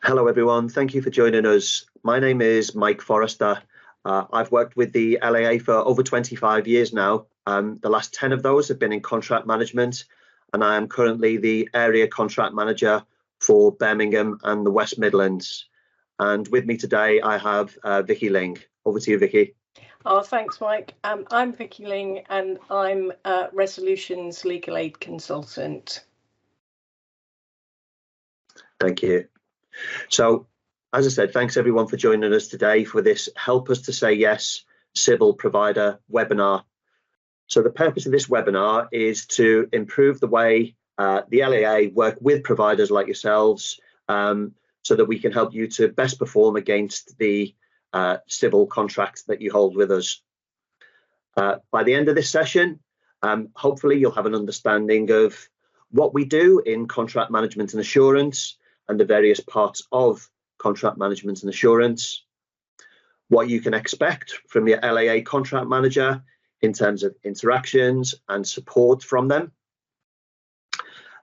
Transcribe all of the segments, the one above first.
Hello, everyone. Thank you for joining us. My name is Mike Forrester. I've worked with the LAA for over 25 years now. The last 10 of those have been in contract management, and I am currently the area contract manager for Birmingham and the West Midlands. And with me today, I have Vicky Ling. Over to you, Vicky. Oh, thanks, Mike. I'm Vicky Ling, and I'm Resolutions Legal Aid Consultant. Thank you. So, as I said, thanks everyone for joining us today for this Help Us to Say Yes Civil Provider webinar. So the purpose of this webinar is to improve the way the LAA work with providers like yourselves so that we can help you to best perform against the civil contracts that you hold with us. By the end of this session, hopefully you'll have an understanding of what we do in contract management and assurance and the various parts of contract management and assurance, what you can expect from your LAA contract manager in terms of interactions and support from them,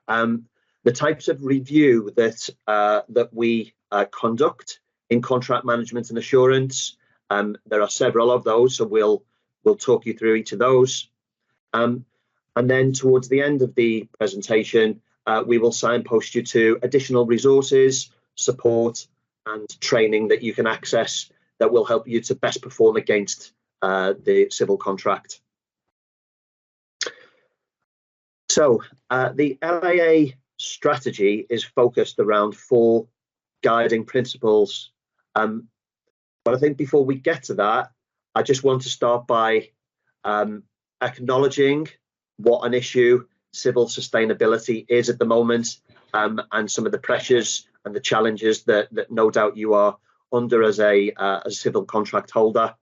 the types of review that we conduct in contract management and assurance. There are several of those, so we'll talk you through each of those. And then towards the end of the presentation, we will signpost you to additional resources, support, and training that you can access that will help you to best perform against the civil contract. So the LAA strategy is focused around 4 guiding principles. But I think before we get to that, I just want to start by acknowledging what an issue civil sustainability is at the moment, and some of the pressures and the challenges that no doubt you are under as a civil contract holder.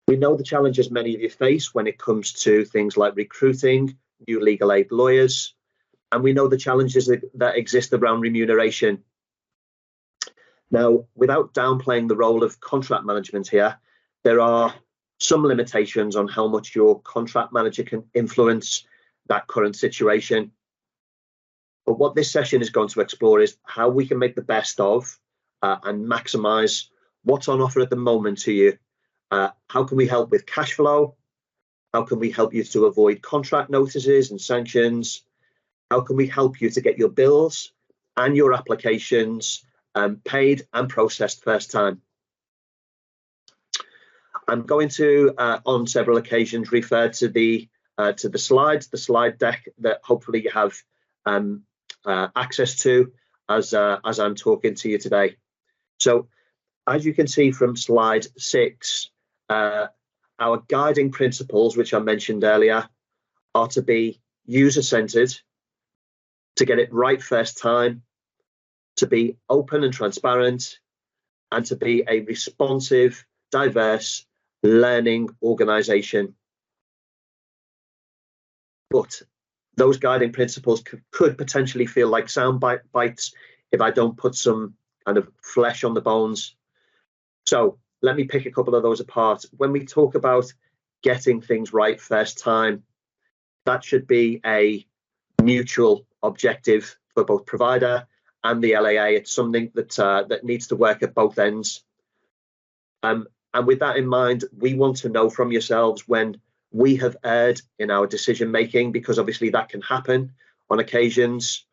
We know the challenges many of you face when it comes to things like recruiting new legal aid lawyers, and we know the challenges that exist around remuneration. Now, without downplaying the role of contract management here, there are some limitations on how much your contract manager can influence that current situation. But what this session is going to explore is how we can make the best of and maximize what's on offer at the moment to you. How can we help with cash flow? How can we help you to avoid contract notices and sanctions? How can we help you to get your bills and your applications paid and processed first time? I'm going to, on several occasions, refer to the slides, the slide deck that hopefully you have access to as I'm talking to you today. So, as you can see from slide 6, our guiding principles, which I mentioned earlier, are to be user-centered, to get it right first time, to be open and transparent, and to be a responsive, diverse learning organization. But those guiding principles could potentially feel like sound bites if I don't put some kind of flesh on the bones. So let me pick a couple of those apart. When we talk about getting things right first time, that should be a mutual objective for both provider and the LAA. It's something that needs to work at both ends. And with that in mind, we want to know from yourselves when we have erred in our decision making, because obviously that can happen on occasions.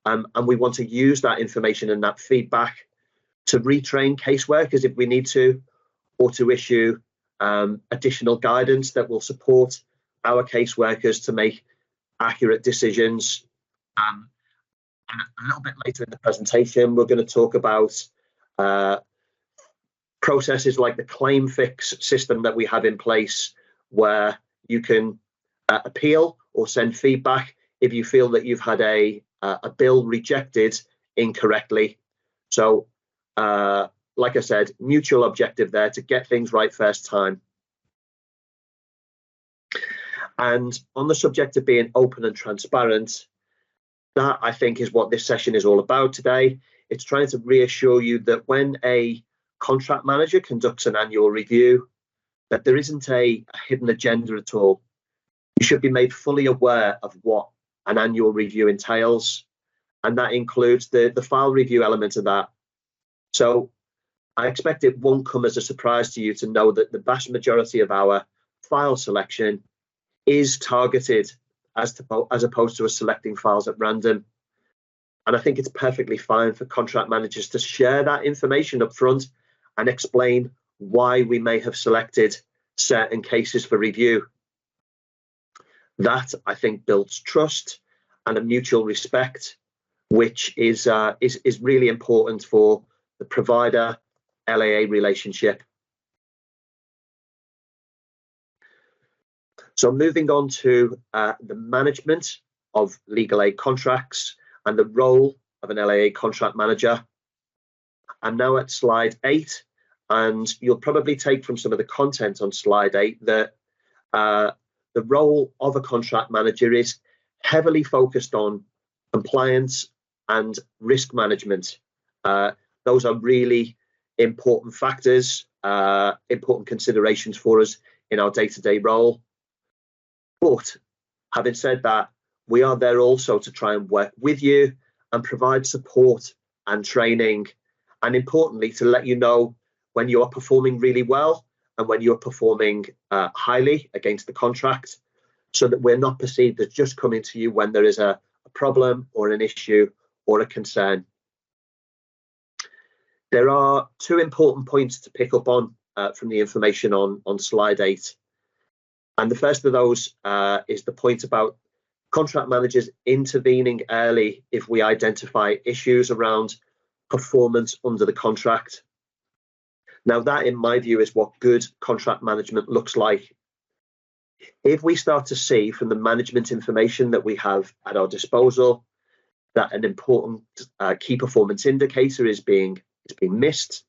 And we want to use that information and that feedback to retrain caseworkers if we need to, or to issue additional guidance that will support our caseworkers to make accurate decisions. And a little bit later in the presentation, we're going to talk about processes like the claim fix system that we have in place, where you can appeal or send feedback if you feel that you've had a bill rejected incorrectly. So, like I said, mutual objective there to get things right first time. And on the subject of being open and transparent, that I think is what this session is all about today. It's trying to reassure you that when a contract manager conducts an annual review, that there isn't a hidden agenda at all. You should be made fully aware of what an annual review entails, and that includes the file review element of that, So I expect it won't come as a surprise to you to know that the vast majority of our file selection is targeted as opposed to us selecting files at random. And I think it's perfectly fine for contract managers to share that information up front and explain why we may have selected certain cases for review. That, I think, builds trust and a mutual respect, which is really important for the provider LAA relationship. So moving on to the management of legal aid contracts and the role of an LAA contract manager. I'm now at slide 8, and you'll probably take from some of the content on slide 8 that the role of a contract manager is heavily focused on compliance and risk management. Those are really important factors, important considerations for us in our day-to-day role. But having said that, we are there also to try and work with you and provide support and training, and importantly, to let you know when you are performing really well and when you're performing highly against the contract, so that we're not perceived as just coming to you when there is a problem or an issue or a concern. There are 2 important points to pick up on from the information on slide 8. And the first of those is the point about contract managers intervening early if we identify issues around performance under the contract. Now, that, in my view, is what good contract management looks like. If we start to see from the management information that we have at our disposal that an important key performance indicator is being missed,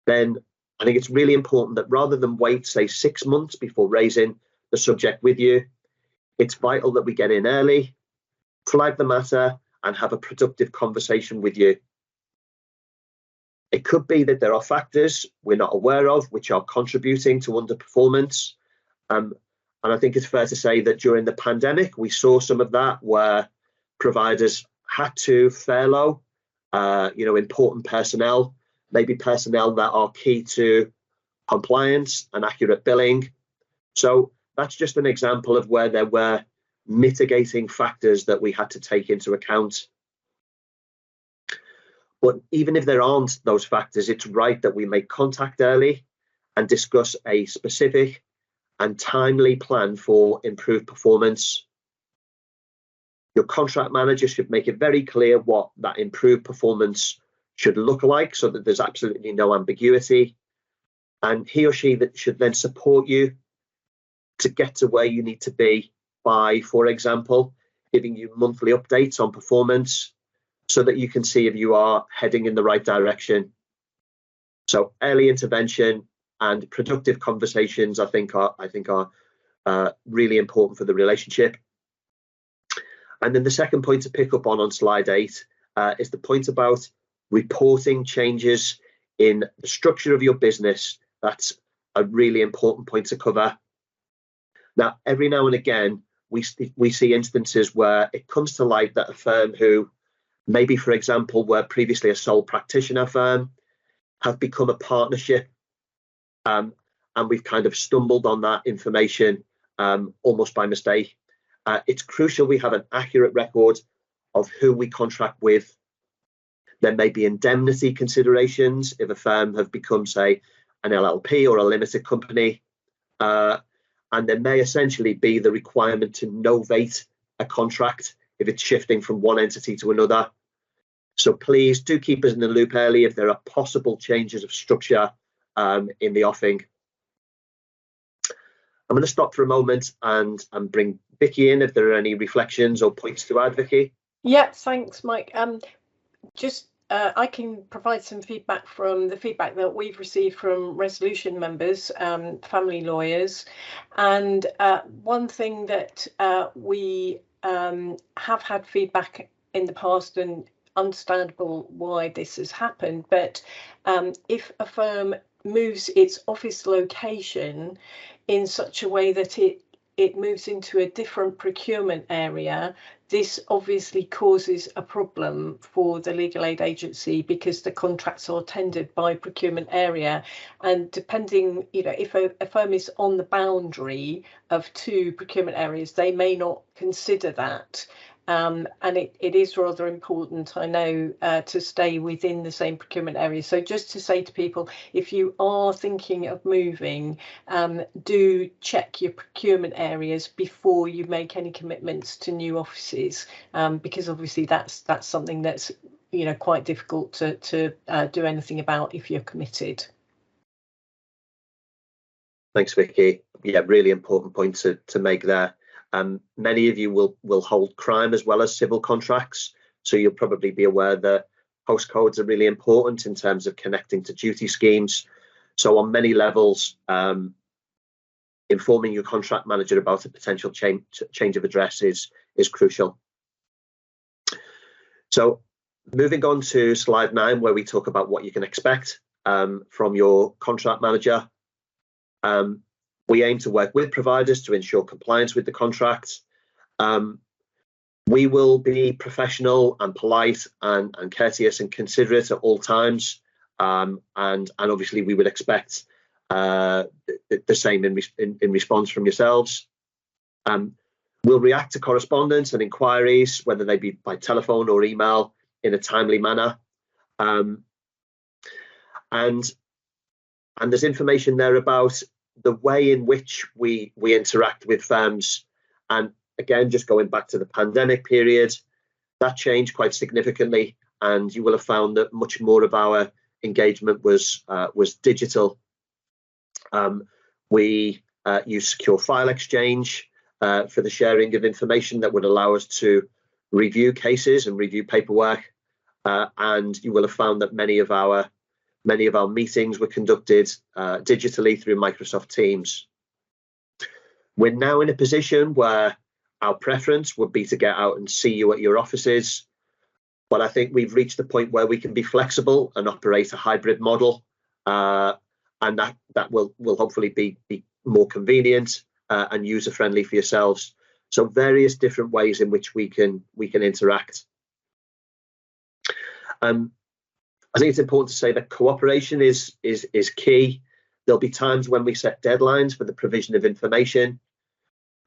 then I think it's really important that rather than wait, say, 6 months before raising the subject with you, it's vital that we get in early, flag the matter, and have a productive conversation with you. It could be that there are factors we're not aware of which are contributing to underperformance. And I think it's fair to say that during the pandemic, we saw some of that where providers had to furlough, important personnel, maybe personnel that are key to compliance and accurate billing. So that's just an example of where there were mitigating factors that we had to take into account. But even if there aren't those factors, it's right that we make contact early and discuss a specific and timely plan for improved performance. Your contract manager should make it very clear what that improved performance should look like so that there's absolutely no ambiguity. And he or she that should then support you to get to where you need to be by, for example, giving you monthly updates on performance so that you can see if you are heading in the right direction. So early intervention and productive conversations, I think are really important for the relationship. And then the second point to pick up on slide 8 is the point about reporting changes in the structure of your business. That's a really important point to cover. Now, every now and again, we see instances where it comes to light that a firm who maybe, for example, were previously a sole practitioner firm have become a partnership, and we've kind of stumbled on that information almost by mistake. It's crucial we have an accurate record of who we contract with. There may be indemnity considerations if a firm have become, say, an LLP or a limited company. And there may essentially be the requirement to novate a contract if it's shifting from one entity to another. So please do keep us in the loop early if there are possible changes of structure in the offing. I'm going to stop for a moment and bring Vicky in if there are any reflections or points to add, Vicky. Yeah, thanks, Mike. I can provide some feedback from the feedback that we've received from resolution members, family lawyers. And one thing that we have had feedback in the past, and understandable why this has happened, but if a firm moves its office location in such a way that it it moves into a different procurement area, this obviously causes a problem for the legal aid agency, because the contracts are tendered by procurement area, and depending, if a firm is on the boundary of two procurement areas, they may not consider that. And it is rather important, I know, to stay within the same procurement area. So just to say to people, if you are thinking of moving, do check your procurement areas before you make any commitments to new offices, because obviously that's something that's quite difficult to do anything about if you're committed. Thanks, Vicky. Yeah, really important point to make there. Many of you will hold crime as well as civil contracts, so you'll probably be aware that postcodes are really important in terms of connecting to duty schemes. So on many levels, informing your contract manager about a potential change of address is crucial. So moving on to slide 9, where we talk about what you can expect from your contract manager. We aim to work with providers to ensure compliance with the contract. We will be professional and polite and courteous and considerate at all times, and obviously we would expect the same in response from yourselves. We'll react to correspondence and inquiries, whether they be by telephone or email, in a timely manner. And there's information there about the way in which we interact with firms. And again, just going back to the pandemic period, that changed quite significantly, and you will have found that much more of our engagement was digital. We use secure file exchange for the sharing of information that would allow us to review cases and review paperwork, and you will have found that many of our meetings were conducted digitally through Microsoft Teams. We're now in a position where our preference would be to get out and see you at your offices, but I think we've reached the point where we can be flexible and operate a hybrid model, and that will hopefully be more convenient and user-friendly for yourselves. So various different ways in which we can interact. I think it's important to say that cooperation is key. There'll be times when we set deadlines for the provision of information,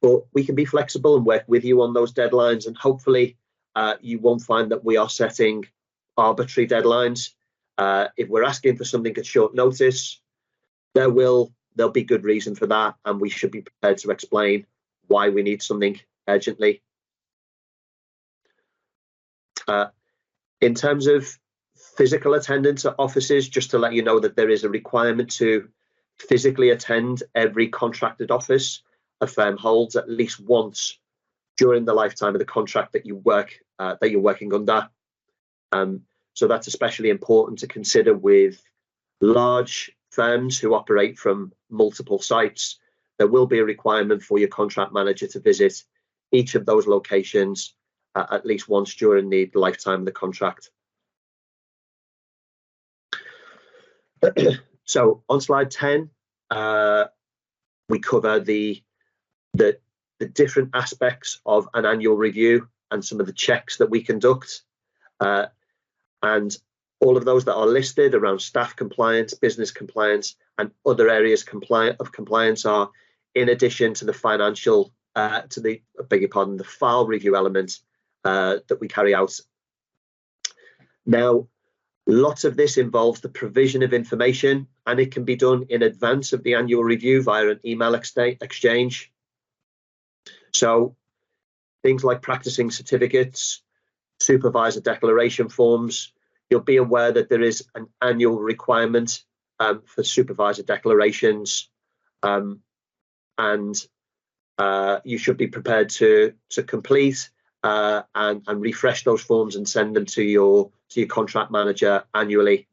but we can be flexible and work with you on those deadlines, and hopefully you won't find that we are setting arbitrary deadlines. If we're asking for something at short notice, there'll be good reason for that, and we should be prepared to explain why we need something urgently. In terms of physical attendance at offices, just to let you know that there is a requirement to physically attend every contracted office a firm holds at least once during the lifetime of the contract that you're working under. So that's especially important to consider with large firms who operate from multiple sites. There will be a requirement for your contract manager to visit each of those locations at least once during the lifetime of the contract. So on slide 10, we cover the different aspects of an annual review and some of the checks that we conduct. And all of those that are listed around staff compliance, business compliance, and other areas of compliance are in addition to the financial, the file review element that we carry out. Now, lots of this involves the provision of information, and it can be done in advance of the annual review via an email exchange. So things like practicing certificates, supervisor declaration forms, you'll be aware that there is an annual requirement for supervisor declarations, and you should be prepared to complete and refresh those forms and send them to your contract manager annually.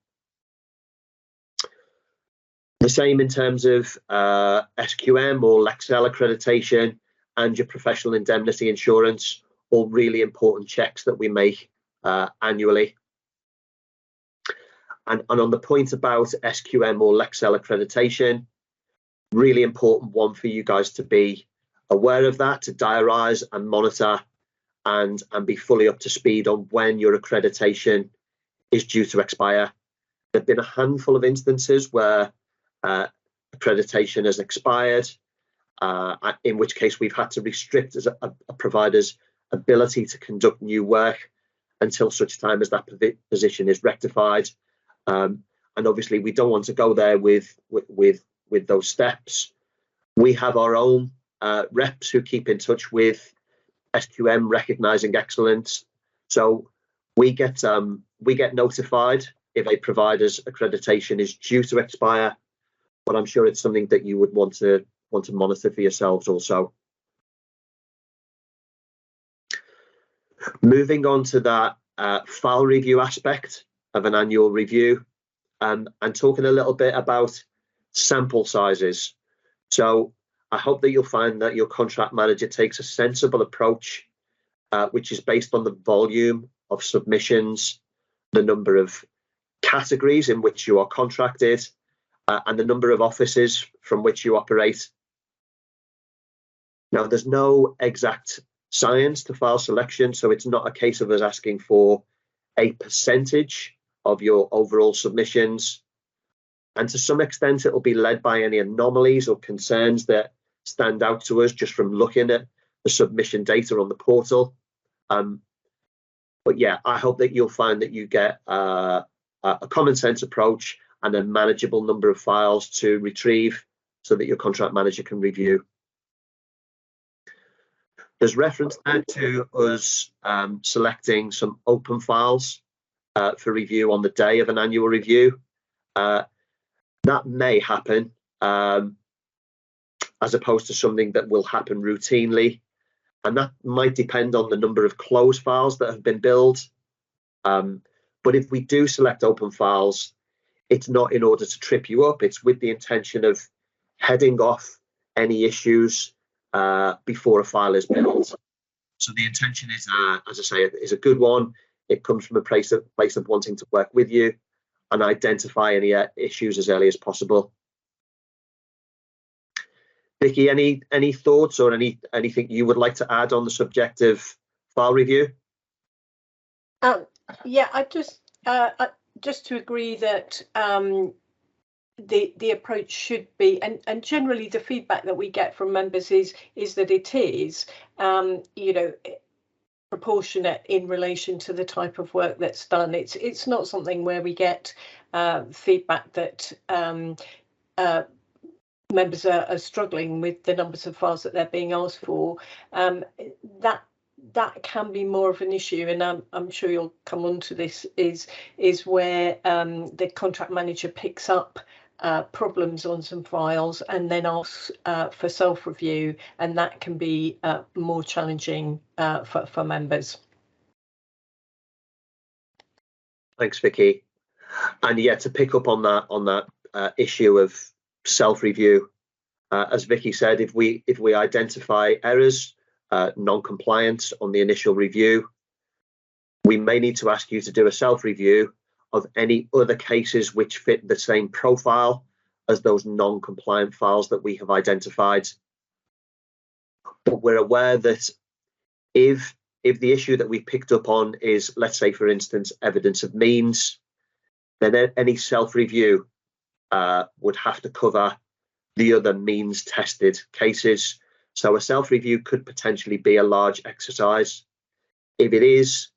The same in terms of SQM or Lexel accreditation and your professional indemnity insurance, all really important checks that we make annually. And on the point about SQM or Lexel accreditation, really important one for you guys to be aware of that, to diarise and monitor and be fully up to speed on when your accreditation is due to expire. There have been a handful of instances where accreditation has expired, in which case we've had to restrict as a provider's ability to conduct new work until such time as that position is rectified. And obviously we don't want to go there with those steps. We have our own reps who keep in touch with SQM recognising excellence. So we get notified if a provider's accreditation is due to expire, but I'm sure it's something that you would want to monitor for yourselves also. Moving on to that file review aspect of an annual review, and talking a little bit about sample sizes. So I hope that you'll find that your contract manager takes a sensible approach, which is based on the volume of submissions, the number of categories in which you are contracted, and the number of offices from which you operate. Now, there's no exact science to file selection, so it's not a case of us asking for a percentage of your overall submissions. And to some extent, it will be led by any anomalies or concerns that stand out to us just from looking at the submission data on the portal. But yeah, I hope that you'll find that you get a common sense approach and a manageable number of files to retrieve so that your contract manager can review. There's reference there to us selecting some open files for review on the day of an annual review. That may happen as opposed to something that will happen routinely. And that might depend on the number of closed files that have been billed. But if we do select open files, it's not in order to trip you up. It's with the intention of heading off any issues before a file is billed. So the intention is, as I say, is a good one. It comes from a place of wanting to work with you and identify any issues as early as possible. Vicky, any thoughts or anything you would like to add on the subject of file review? Yeah, I just to agree that the approach should be, and generally the feedback that we get from members is that it is, you know, proportionate in relation to the type of work that's done. It's not something where we get feedback that members are struggling with the numbers of files that they're being asked for. That can be more of an issue, and I'm sure you'll come on to this, is where the contract manager picks up problems on some files and then asks for self-review, and that can be more challenging for members. Thanks, Vicky. And yeah, to pick up on that issue of self-review, as Vicky said, if we identify errors, non-compliance on the initial review, we may need to ask you to do a self-review of any other cases which fit the same profile as those non-compliant files that we have identified. But we're aware that if the issue that we picked up on is, let's say, for instance, evidence of means, then any self-review would have to cover the other means tested cases. So a self-review could potentially be a large exercise. If it is,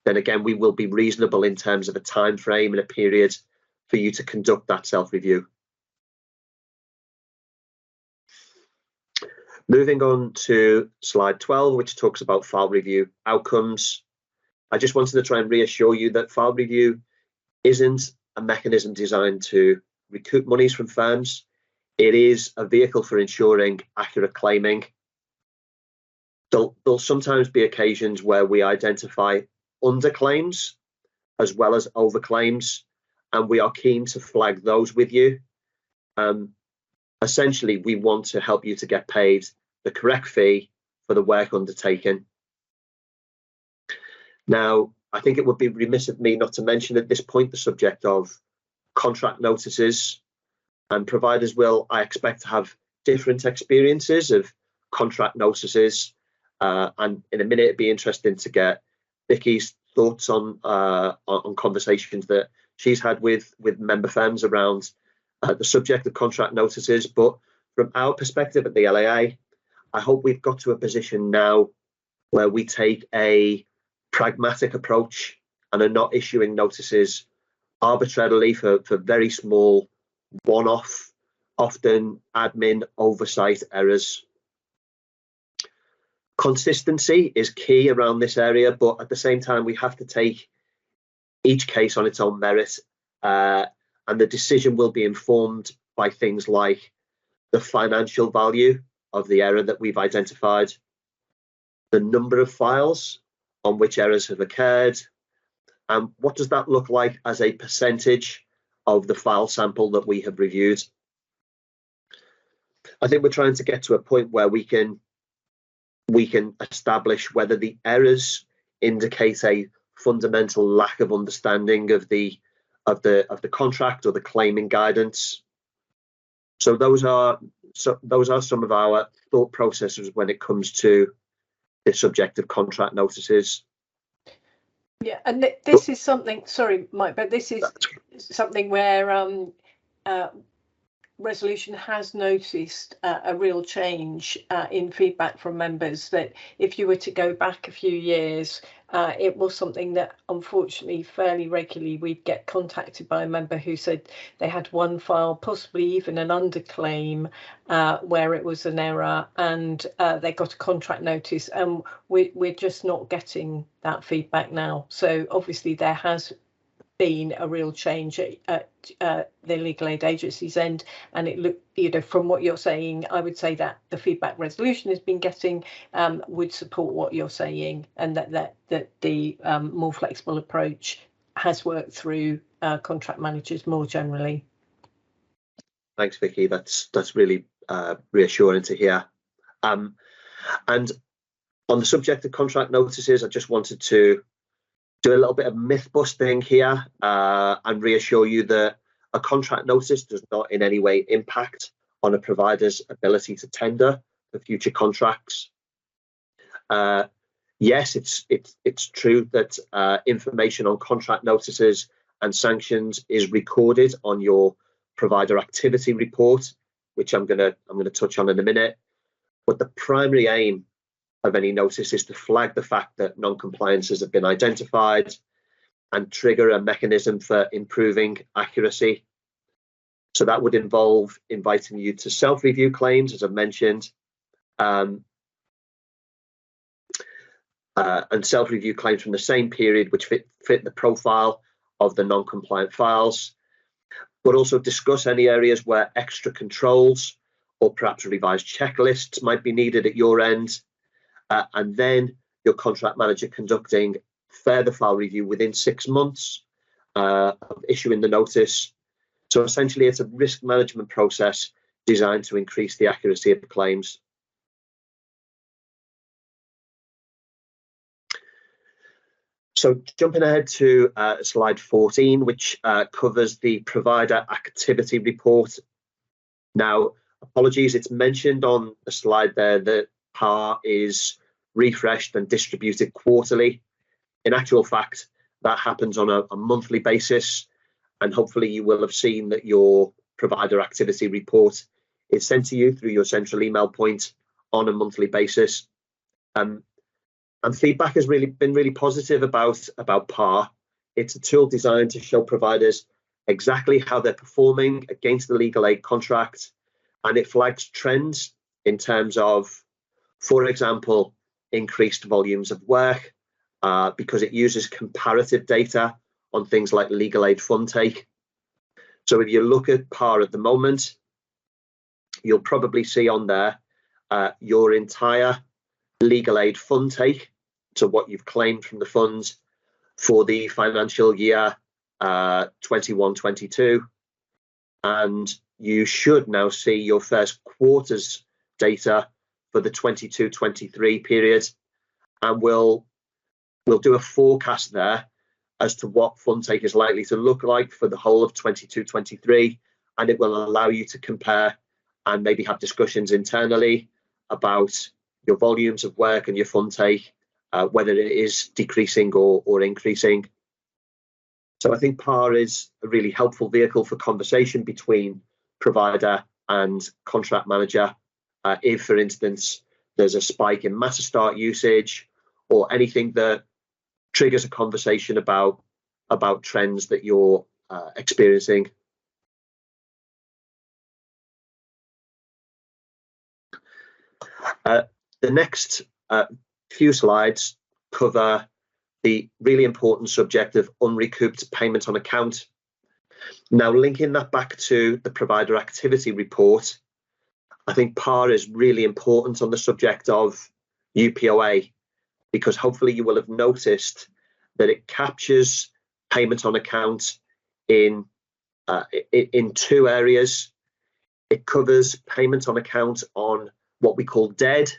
then again, we will be reasonable in terms of a time frame and a period for you to conduct that self-review. Moving on to slide 12, which talks about file review outcomes. I just wanted to try and reassure you that file review isn't a mechanism designed to recoup monies from firms. It is a vehicle for ensuring accurate claiming. There'll sometimes be occasions where we identify underclaims as well as overclaims, and we are keen to flag those with you. Essentially, we want to help you to get paid the correct fee for the work undertaken. Now, I think it would be remiss of me not to mention at this point the subject of contract notices, and providers will, I expect, to have different experiences of contract notices. And in a minute, it'd be interesting to get Vicky's thoughts on conversations that she's had with member firms around the subject of contract notices. But from our perspective at the LAA, I hope we've got to a position now where we take a pragmatic approach and are not issuing notices arbitrarily for very small one-off, often admin oversight errors. Consistency is key around this area, but at the same time, we have to take each case on its own merit, and the decision will be informed by things like the financial value of the error that we've identified, the number of files on which errors have occurred, and what does that look like as a percentage of the file sample that we have reviewed. I think we're trying to get to a point where we can establish whether the errors indicate a fundamental lack of understanding of the contract or the claiming guidance. So those are some of our thought processes when it comes to the subject of contract notices. Yeah, and this is something, sorry, Mike, but this is something where Resolution has noticed a real change in feedback from members, that if you were to go back a few years, it was something that unfortunately fairly regularly we'd get contacted by a member who said they had one file, possibly even an underclaim, where it was an error, and they got a contract notice, and we're just not getting that feedback now. So obviously there has been a real change at the legal aid agency's end, and it looked, from what you're saying, I would say that the feedback Resolution has been getting would support what you're saying, and that the more flexible approach has worked through contract managers more generally. Thanks, Vicky. That's really reassuring to hear. And on the subject of contract notices, I just wanted to do a little bit of myth busting here and reassure you that a contract notice does not in any way impact on a provider's ability to tender for future contracts. Yes, it's true that information on contract notices and sanctions is recorded on your provider activity report, which I'm gonna touch on in a minute. But the primary aim of any notice is to flag the fact that non-compliances have been identified and trigger a mechanism for improving accuracy. So that would involve inviting you to self-review claims, as I've mentioned, and self-review claims from the same period which fit the profile of the non-compliant files, but also discuss any areas where extra controls or perhaps revised checklists might be needed at your end. And then your contract manager conducting further file review within 6 months of issuing the notice. So essentially, it's a risk management process designed to increase the accuracy of the claims. So jumping ahead to slide 14, which covers the provider activity report. Now, apologies, it's mentioned on the slide there that PAR is refreshed and distributed quarterly. In actual fact, that happens on a monthly basis, and hopefully you will have seen that your provider activity report is sent to you through your central email point on a monthly basis. And feedback has been really positive about PAR. It's a tool designed to show providers exactly how they're performing against the legal aid contract, and it flags trends in terms of, for example, increased volumes of work, because it uses comparative data on things like legal aid fund take. So if you look at PAR at the moment, you'll probably see on there your entire legal aid fund take, so what you've claimed from the funds for the financial year 21-22, and you should now see your first quarter's data for the 22-23 period, and we'll do a forecast there as to what fund take is likely to look like for the whole of 22-23, and it will allow you to compare and maybe have discussions internally about your volumes of work and your fund take, whether it is decreasing or increasing. So I think PAR is a really helpful vehicle for conversation between provider and contract manager. If, for instance, there's a spike in MasterStart usage or anything that triggers a conversation about trends that you're experiencing. The next few slides cover the really important subject of unrecouped payment on account. Now, linking that back to the provider activity report, I think PAR is really important on the subject of UPOA, because hopefully you will have noticed that it captures payment on account in two areas. It covers payment on account on what we call dead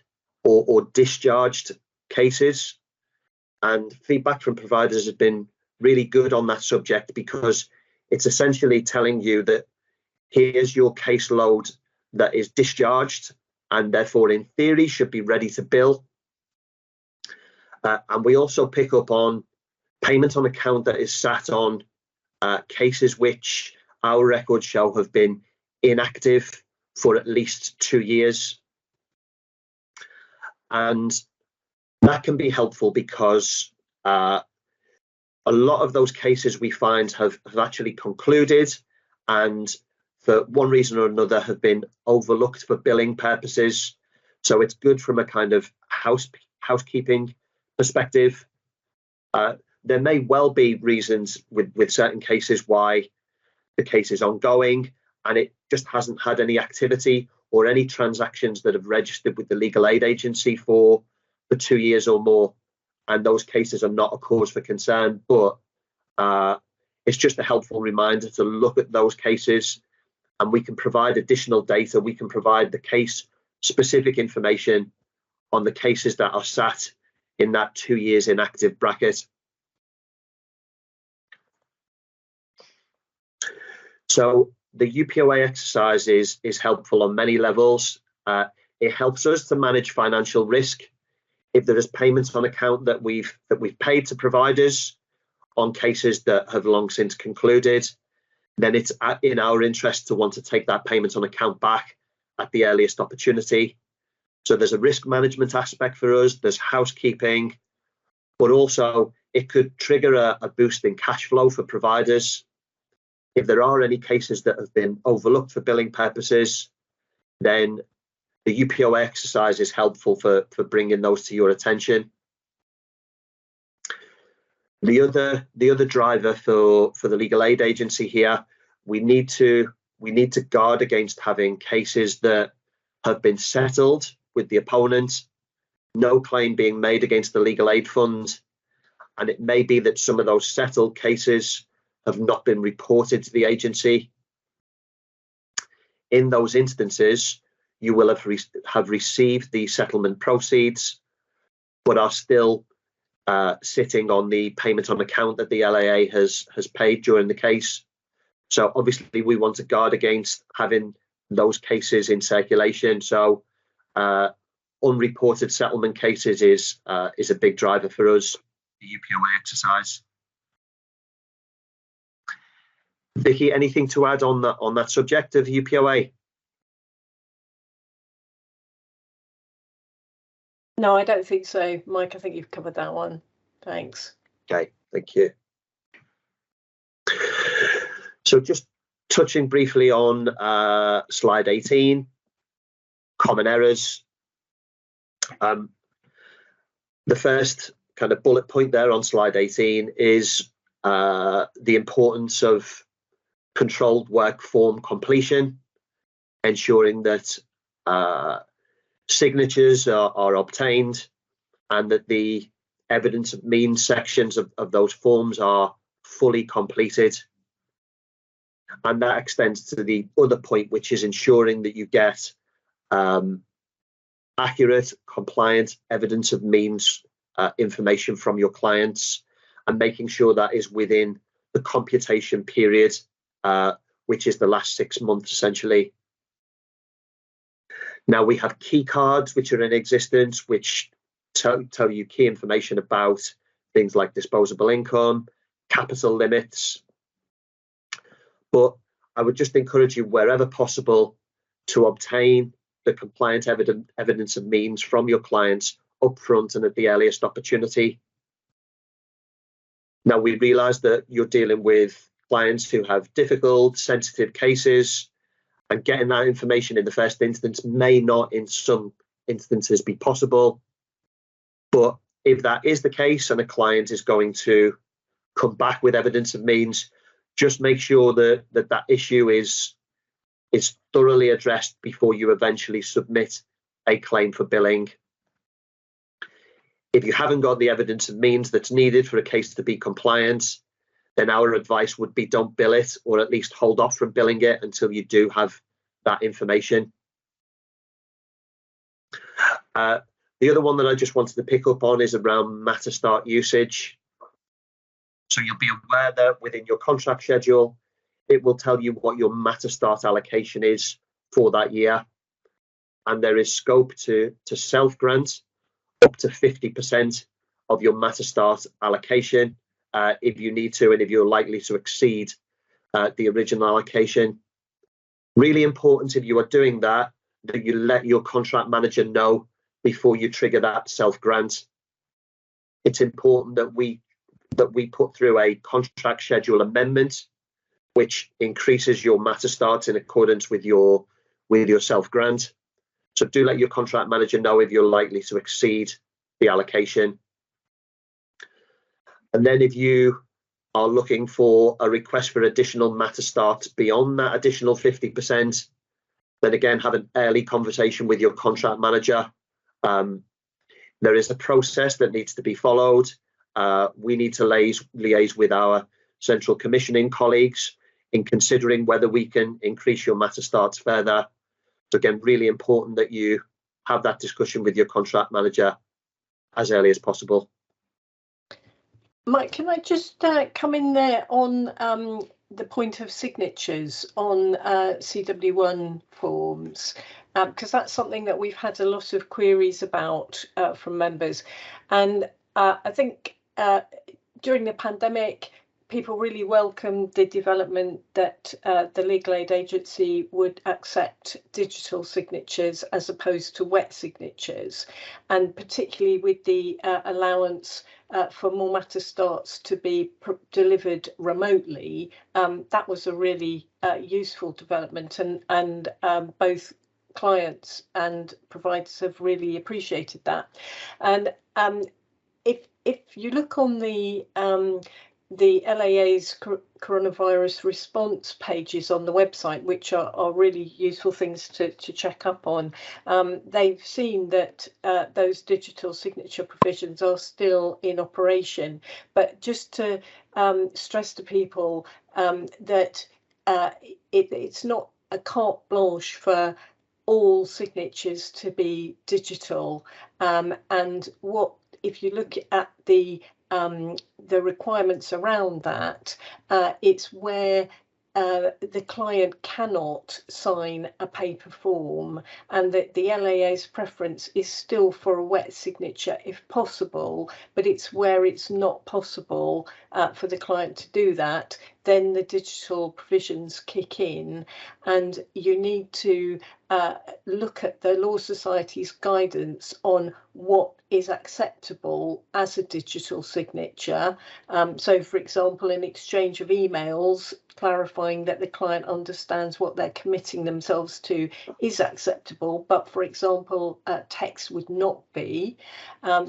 or discharged cases. And feedback from providers has been really good on that subject, because it's essentially telling you that here's your caseload that is discharged and therefore in theory should be ready to bill. And we also pick up on payment on account that is sat on cases which our records show have been inactive for at least 2 years. And that can be helpful because a lot of those cases we find have actually concluded and for one reason or another have been overlooked for billing purposes. So it's good from a kind of housekeeping perspective. There may well be reasons with certain cases why the case is ongoing and it just hasn't had any activity or any transactions that have registered with the legal aid agency for 2 years or more, and those cases are not a cause for concern. But it's just a helpful reminder to look at those cases, and we can provide additional data. We can provide the case specific information on the cases that are sat in that 2 years inactive bracket. So the UPOA exercise is helpful on many levels. It helps us to manage financial risk. If there is payments on account that we've paid to providers on cases that have long since concluded, then it's in our interest to want to take that payment on account back at the earliest opportunity. So there's a risk management aspect for us, there's housekeeping, but also it could trigger a boost in cash flow for providers. If there are any cases that have been overlooked for billing purposes, then the UPOA exercise is helpful for bringing those to your attention. The other driver for the legal aid agency here, we need to guard against having cases that have been settled with the opponent, no claim being made against the legal aid fund, and it may be that some of those settled cases have not been reported to the agency. In those instances, you will have received the settlement proceeds, but are still sitting on the payment on account that the LAA has paid during the case. So obviously we want to guard against having those cases in circulation. So unreported settlement cases is a big driver for us, the UPOA exercise. Vicky, anything to add on that subject of UPOA? No, I don't think so, Mike. I think you've covered that one. Thanks. Okay, thank you. So just touching briefly on slide 18, common errors. The first kind of bullet point there on slide 18 is the importance of controlled work form completion, ensuring that signatures are obtained and that the evidence of means sections of those forms are fully completed. And that extends to the other point, which is ensuring that you get accurate, compliant evidence of means information from your clients, and making sure that is within the computation period, which is the last 6 months essentially. Now we have key cards which are in existence, which tell you key information about things like disposable income, capital limits. But I would just encourage you, wherever possible, to obtain the compliant evidence of means from your clients upfront and at the earliest opportunity. Now, we realise that you're dealing with clients who have difficult, sensitive cases, and getting that information in the first instance may not, in some instances, be possible. But if that is the case and a client is going to come back with evidence of means, just make sure that that issue is thoroughly addressed before you eventually submit a claim for billing. If you haven't got the evidence of means that's needed for a case to be compliant, then our advice would be don't bill it, or at least hold off from billing it until you do have that information. The other one that I just wanted to pick up on is around MatterStart usage. So you'll be aware that within your contract schedule, it will tell you what your MatterStart allocation is for that year. And there is scope to self-grant up to 50% of your MatterStart allocation if you need to, and if you're likely to exceed the original allocation. Really important, if you are doing that you let your contract manager know before you trigger that self-grant. It's important that we put through a contract schedule amendment which increases your MatterStart in accordance with your self-grant. So do let your contract manager know if you're likely to exceed the allocation. And then if you are looking for a request for additional MatterStart beyond that additional 50%, then again, have an early conversation with your contract manager. There is a process that needs to be followed. We need to liaise with our central commissioning colleagues in considering whether we can increase your MatterStarts further. So again, really important that you have that discussion with your contract manager as early as possible. Mike, can I just come in there on the point of signatures on CW1 forms? Because that's something that we've had a lot of queries about from members. And I think during the pandemic, people really welcomed the development that the Legal Aid Agency would accept digital signatures as opposed to wet signatures, and particularly with the allowance for more MatterStarts to be delivered remotely. That was a really useful development, and both clients and providers have really appreciated that. And if you look on the LAA's coronavirus response pages on the website, which are really useful things to check up on, they've seen that those digital signature provisions are still in operation. But just to stress to people that it's not a carte blanche for all signatures to be digital. And what if you look at the requirements around that, it's where the client cannot sign a paper form, and that the LAA's preference is still for a wet signature if possible, but it's where it's not possible for the client to do that, then the digital provisions kick in, and you need to look at the Law Society's guidance on what is acceptable as a digital signature. So, for example, in exchange of emails, clarifying that the client understands what they're committing themselves to is acceptable, but for example, text would not be.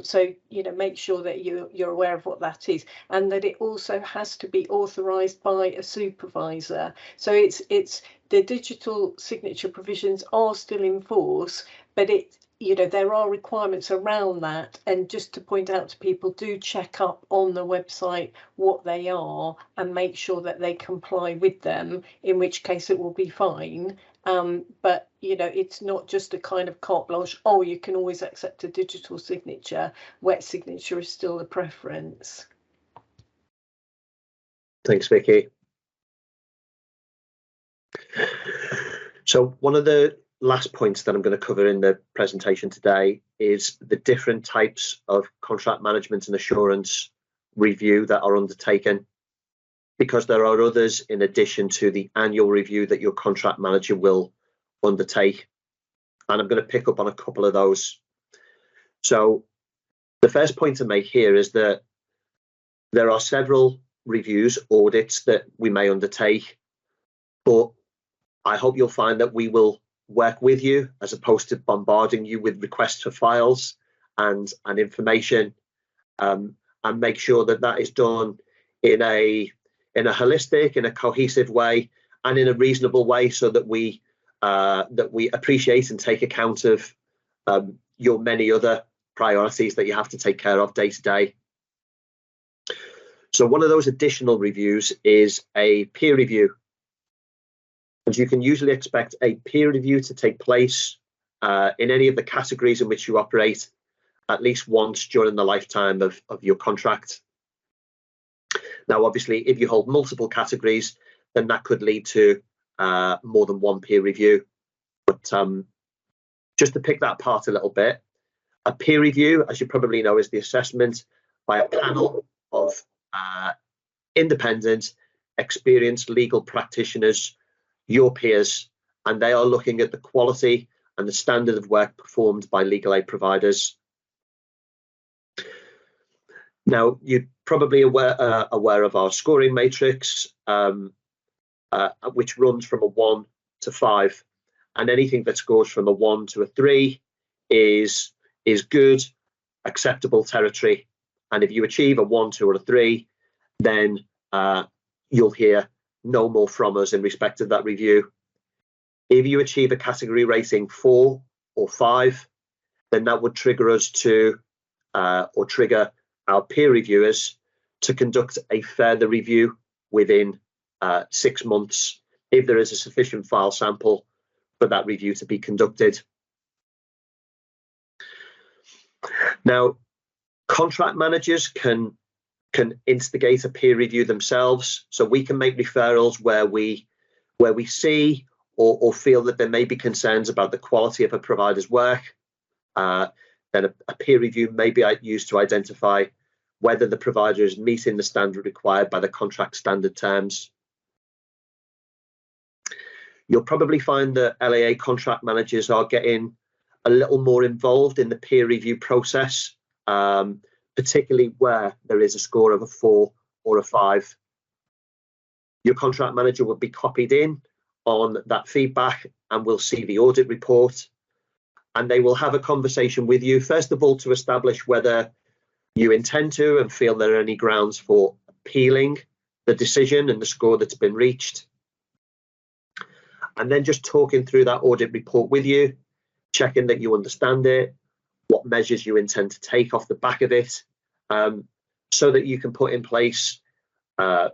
So, make sure that you're aware of what that is, and that it also has to be authorised by a supervisor. So it's the digital signature provisions are still in force, but there are requirements around that. And just to point out to people, do check up on the website what they are and make sure that they comply with them, in which case it will be fine. But it's not just a kind of carte blanche, oh, you can always accept a digital signature. Wet signature is still the preference. Thanks, Vicky. So one of the last points that I'm going to cover in the presentation today is the different types of contract management and assurance review that are undertaken, because there are others in addition to the annual review that your contract manager will undertake. And I'm going to pick up on a couple of those. So the first point to make here is that there are several reviews, audits that we may undertake, but I hope you'll find that we will work with you as opposed to bombarding you with requests for files and information, and make sure that that is done in a holistic, in a cohesive way, and in a reasonable way, so that we appreciate and take account of your many other priorities that you have to take care of day to day. So one of those additional reviews is a peer review. And you can usually expect a peer review to take place in any of the categories in which you operate at least once during the lifetime of your contract. Now, obviously, if you hold multiple categories, then that could lead to more than one peer review. But just to pick that apart a little bit, a peer review, as you probably know, is the assessment by a panel of independent, experienced legal practitioners, your peers, and they are looking at the quality and the standard of work performed by legal aid providers. Now, you're probably aware of our scoring matrix, which runs from a 1 to 5, and anything that scores from a 1 to a 3 is good, acceptable territory. And if you achieve a 1, 2, or a 3, then you'll hear no more from us in respect of that review. If you achieve a category rating 4 or 5, then that would trigger us to, or trigger our peer reviewers to conduct a further review within 6 months, if there is a sufficient file sample for that review to be conducted. Now, contract managers can instigate a peer review themselves, so we can make referrals where we see or feel that there may be concerns about the quality of a provider's work. Then a peer review may be used to identify whether the provider is meeting the standard required by the contract standard terms. You'll probably find that LAA contract managers are getting a little more involved in the peer review process, particularly where there is a score of a 4 or a 5. Your contract manager will be copied in on that feedback and will see the audit report, and they will have a conversation with you, first of all, to establish whether you intend to and feel there are any grounds for appealing the decision and the score that's been reached. And then just talking through that audit report with you, checking that you understand it, what measures you intend to take off the back of it, so that you can put in place an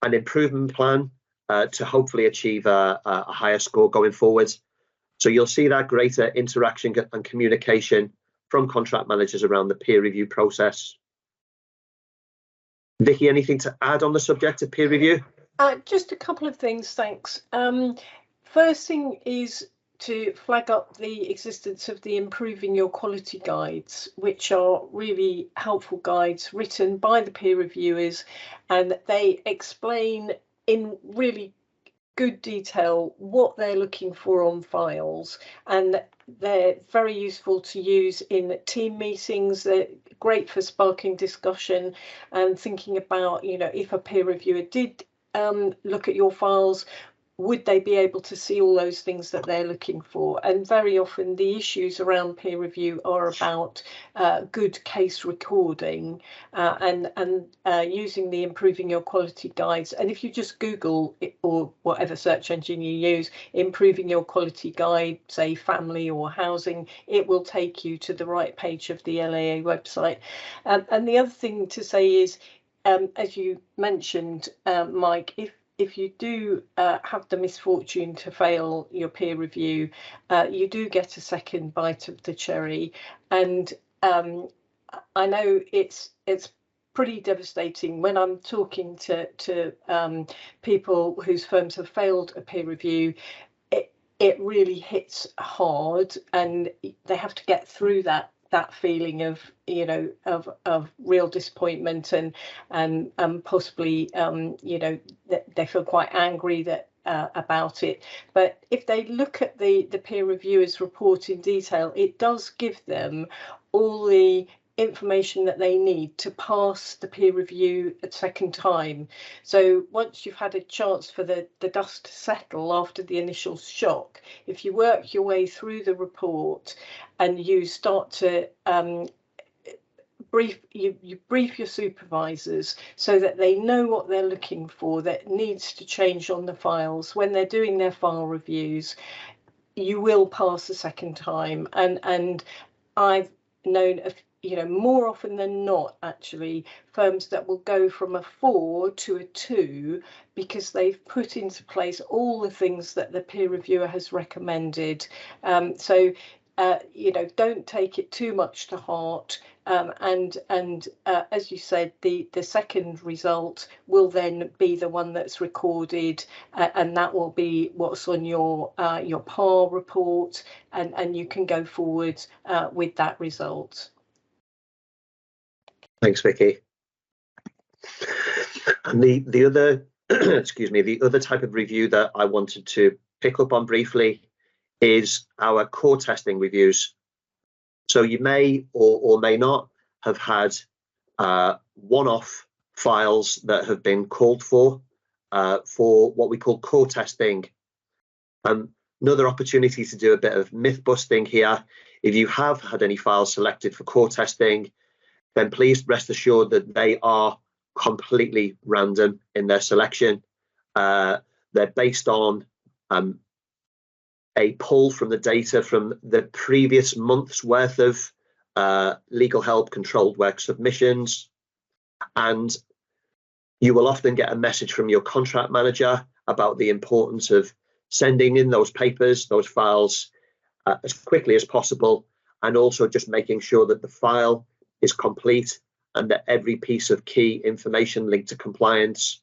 improvement plan to hopefully achieve a higher score going forward. So you'll see that greater interaction and communication from contract managers around the peer review process. Vicky, anything to add on the subject of peer review? Just a couple of things, thanks. First thing is to flag up the existence of the Improving Your Quality guides, which are really helpful guides written by the peer reviewers, and they explain in really good detail what they're looking for on files, and they're very useful to use in team meetings. They're great for sparking discussion and thinking about, you know, if a peer reviewer did look at your files, would they be able to see all those things that they're looking for? And very often the issues around peer review are about good case recording and using the Improving Your Quality guides. And if you just Google it, or whatever search engine you use, Improving Your Quality guide, say family or housing, it will take you to the right page of the LAA website. And the other thing to say is, as you mentioned, Mike, if you do have the misfortune to fail your peer review, you do get a second bite of the cherry. And I know it's pretty devastating when I'm talking to people whose firms have failed a peer review. it really hits hard, and they have to get through that feeling of, you know, of real disappointment, and possibly, you know, they feel quite angry that about it. But if they look at the peer reviewers report in detail, it does give them all the information that they need to pass the peer review a second time. So once you've had a chance for the dust to settle after the initial shock, if you work your way through the report and you start to brief your supervisors so that they know what they're looking for, that needs to change on the files when they're doing their file reviews, you will pass the second time. And I've known, you know, more often than not, actually, firms that will go from a 4 to a 2 because they've put into place all the things that the peer reviewer has recommended. So you know, don't take it too much to heart. And as you said, the second result will then be the one that's recorded, and that will be what's on your PAR report, and you can go forward with that result. Thanks, Vicky. And the other excuse me, the other type of review that I wanted to pick up on briefly is our core testing reviews. So you may or may not have had one-off files that have been called for what we call core testing. Another opportunity to do a bit of myth busting here. If you have had any files selected for core testing, then please rest assured that they are completely random in their selection. They're based on a pull from the data from the previous month's worth of legal help controlled work submissions. And you will often get a message from your contract manager about the importance of sending in those papers, those files, as quickly as possible, and also just making sure that the file is complete and that every piece of key information linked to compliance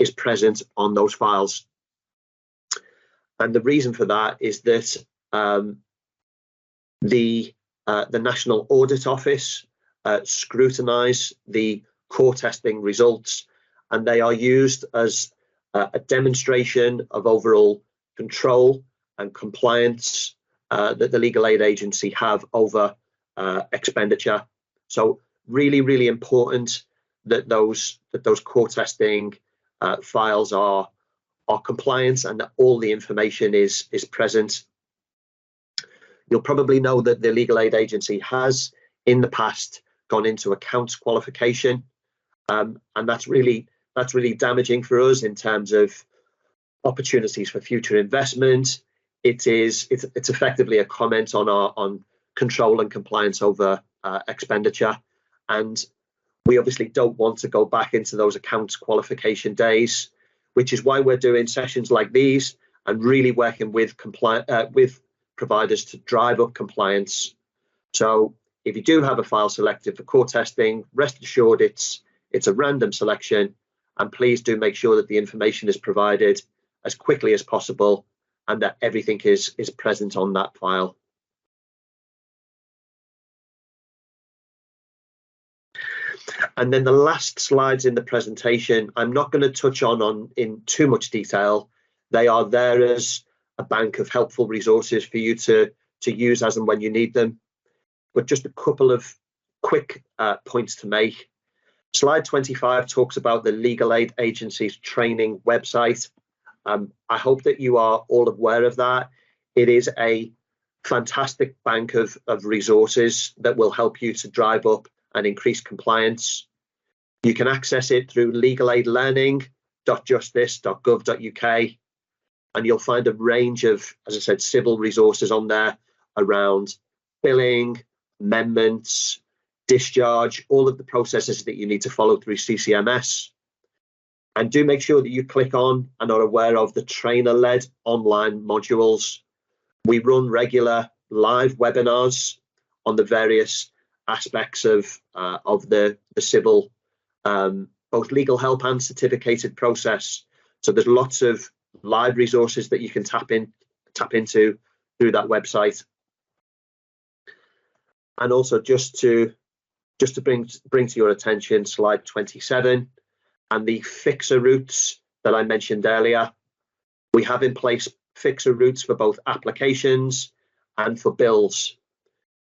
is present on those files. And the reason for that is that the National Audit Office scrutinise the core testing results, and they are used as a demonstration of overall control and compliance that the legal aid agency have over expenditure. So really, really important that those core testing files are compliant and that all the information is present. You'll probably know that the legal aid agency has in the past gone into accounts qualification, and that's really damaging for us in terms of opportunities for future investment. It's effectively a comment on control and compliance over expenditure, and we obviously don't want to go back into those accounts qualification days, which is why we're doing sessions like these and really working with providers to drive up compliance. So if you do have a file selected for core testing, rest assured it's a random selection, and please do make sure that the information is provided as quickly as possible and that everything is present on that file. And then the last slides in the presentation, I'm not going to touch on in too much detail. They are there as a bank of helpful resources for you to use as and when you need them. But just a couple of quick points to make. Slide 25 talks about the Legal Aid Agency's training website. I hope that you are all aware of that. It is a fantastic bank of resources that will help you to drive up and increase compliance. You can access it through legalaidlearning.justice.gov.uk, and you'll find a range of, as I said, civil resources on there around billing, amendments, discharge, all of the processes that you need to follow through CCMS. And do make sure that you click on and are aware of the trainer-led online modules. We run regular live webinars on the various aspects of the civil, both legal help and certificated process. So there's lots of live resources that you can tap tap into through that website. And also just to bring to your attention slide 27 and the fixer routes that I mentioned earlier. We have in place fixer routes for both applications and for bills.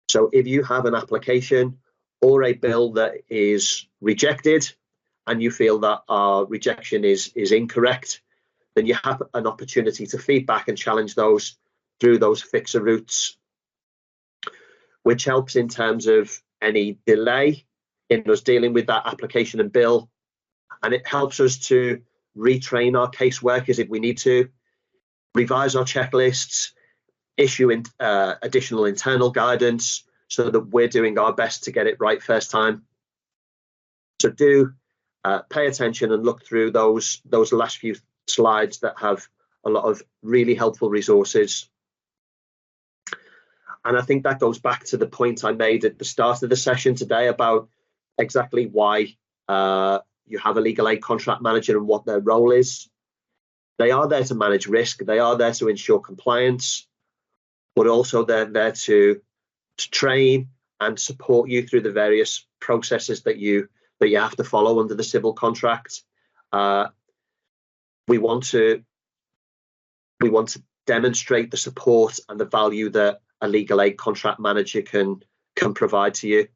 So if you have an application or a bill that is rejected and you feel that our rejection is incorrect, then you have an opportunity to feedback and challenge those through those fixer routes, which helps in terms of any delay in us dealing with that application and bill. And it helps us to retrain our caseworkers if we need to, revise our checklists, issue additional internal guidance so that we're doing our best to get it right first time. So do pay attention and look through those last few slides that have a lot of really helpful resources. And I think that goes back to the point I made at the start of the session today about exactly why you have a legal aid contract manager and what their role is. They are there to manage risk. They are there to ensure compliance, but also they're there to train and support you through the various processes that you have to follow under the civil contract. We want to demonstrate the support and the value that a legal aid contract manager can provide to you.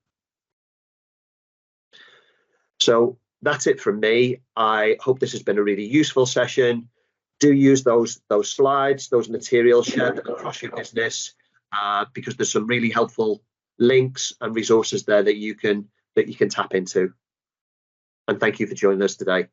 So that's it from me. I hope this has been a really useful session. Do use those slides, those materials, share them across your business, because there's some really helpful links and resources there that you can tap into. And thank you for joining us today.